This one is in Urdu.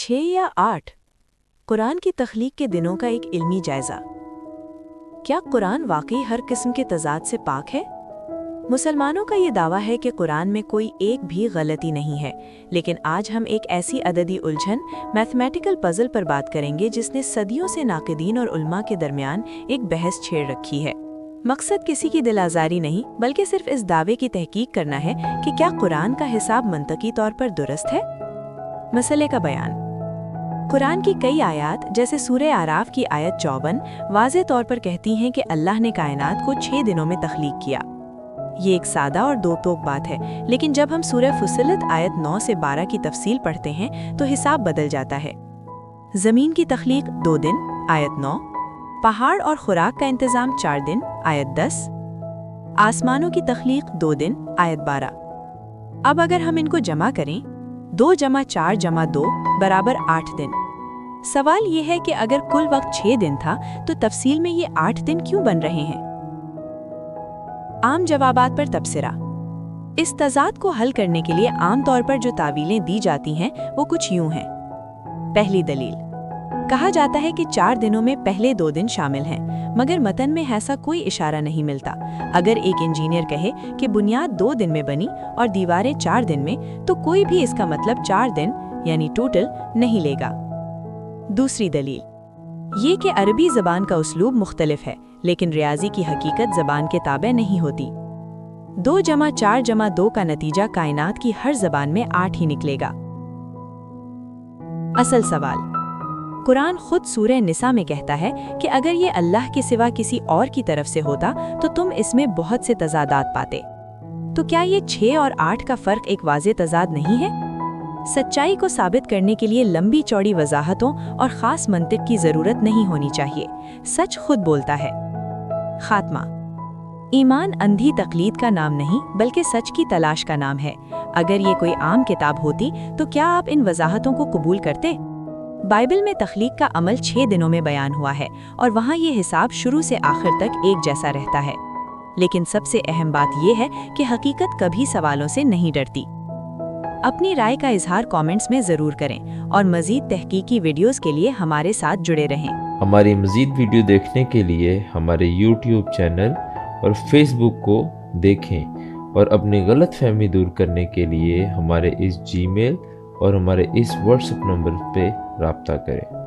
6 یا 8 قرآن کی تخلیق کے دنوں کا ایک علمی جائزہ۔ کیا قرآن واقعی ہر قسم کے تضاد سے پاک ہے؟ مسلمانوں کا یہ دعویٰ ہے کہ قرآن میں کوئی ایک بھی غلطی نہیں ہے، لیکن آج ہم ایک ایسی عددی الجھن میتھمیٹیکل پزل پر بات کریں گے جس نے صدیوں سے ناقدین اور علماء کے درمیان ایک بحث چھیڑ رکھی ہے۔ مقصد کسی کی دل آزاری نہیں، بلکہ صرف اس دعوے کی تحقیق کرنا ہے کہ کیا قرآن کا حساب منطقی طور پر درست ہے۔ مسئلے کا بیان۔ قرآن کی کئی آیات جیسے سورہ اعراف کی آیت 54 واضح طور پر کہتی ہیں کہ اللہ نے کائنات کو 6 دنوں میں تخلیق کیا۔ یہ ایک سادہ اور دو ٹوک بات ہے، لیکن جب ہم سورہ فصلت آیت 9 سے 12 کی تفصیل پڑھتے ہیں تو حساب بدل جاتا ہے۔ زمین کی تخلیق 2 دن آیت 9، پہاڑ اور خوراک کا انتظام 4 دن آیت 10، آسمانوں کی تخلیق 2 دن آیت 12۔ اب اگر ہم ان کو جمع کریں 2 جمع 4 جمع 2 برابر 8 دن۔ سوال یہ ہے کہ اگر کل وقت 6 دن تھا تو تفصیل میں یہ 8 دن کیوں بن رہے ہیں؟ عام جوابات پر تبصرہ۔ اس تضاد کو حل کرنے کے لیے عام طور پر جو تعویلیں دی جاتی ہیں وہ کچھ یوں ہیں۔ پہلی دلیل، کہا جاتا ہے کہ 4 دنوں میں پہلے 2 دن شامل ہیں، مگر متن میں ایسا کوئی اشارہ نہیں ملتا۔ اگر ایک انجینئر کہے کہ بنیاد 2 دن میں بنی اور دیواریں 4 دن میں، تو کوئی بھی اس کا مطلب 4 دن یعنی ٹوٹل نہیں لے گا۔ دوسری دلیل یہ کہ عربی زبان کا اسلوب مختلف ہے، لیکن ریاضی کی حقیقت زبان کے تابع نہیں ہوتی۔ 2 جمع 4 جمع 2 کا نتیجہ کائنات کی ہر زبان میں 8 ہی نکلے گا۔ اصل سوال، قرآن خود سورہ نساء میں کہتا ہے کہ اگر یہ اللہ کے سوا کسی اور کی طرف سے ہوتا تو تم اس میں بہت سے تضادات پاتے۔ تو کیا یہ 6 اور 8 کا فرق ایک واضح تضاد نہیں ہے؟ سچائی کو ثابت کرنے کے لیے لمبی چوڑی وضاحتوں اور خاص منطق کی ضرورت نہیں ہونی چاہیے، سچ خود بولتا ہے۔ خاتمہ۔ ایمان اندھی تقلید کا نام نہیں بلکہ سچ کی تلاش کا نام ہے۔ اگر یہ کوئی عام کتاب ہوتی تو کیا آپ ان وضاحتوں کو قبول کرتے؟ بائبل میں تخلیق کا عمل 6 دنوں میں بیان ہوا ہے اور وہاں یہ حساب شروع سے آخر تک ایک جیسا رہتا ہے۔ لیکن سب سے اہم بات یہ ہے کہ حقیقت کبھی سوالوں سے نہیں ڈرتی۔ اپنی رائے کا اظہار کامنٹس میں ضرور کریں اور مزید تحقیقی ویڈیوز کے لیے ہمارے ساتھ جڑے رہیں۔ ہماری مزید ویڈیو دیکھنے کے لیے ہمارے یوٹیوب چینل اور فیس بک کو دیکھیں، اور اپنی غلط فہمی دور کرنے کے لیے ہمارے اس جی میل اور ہمارے اس واٹس ایپ نمبر پہ رابطہ کریں۔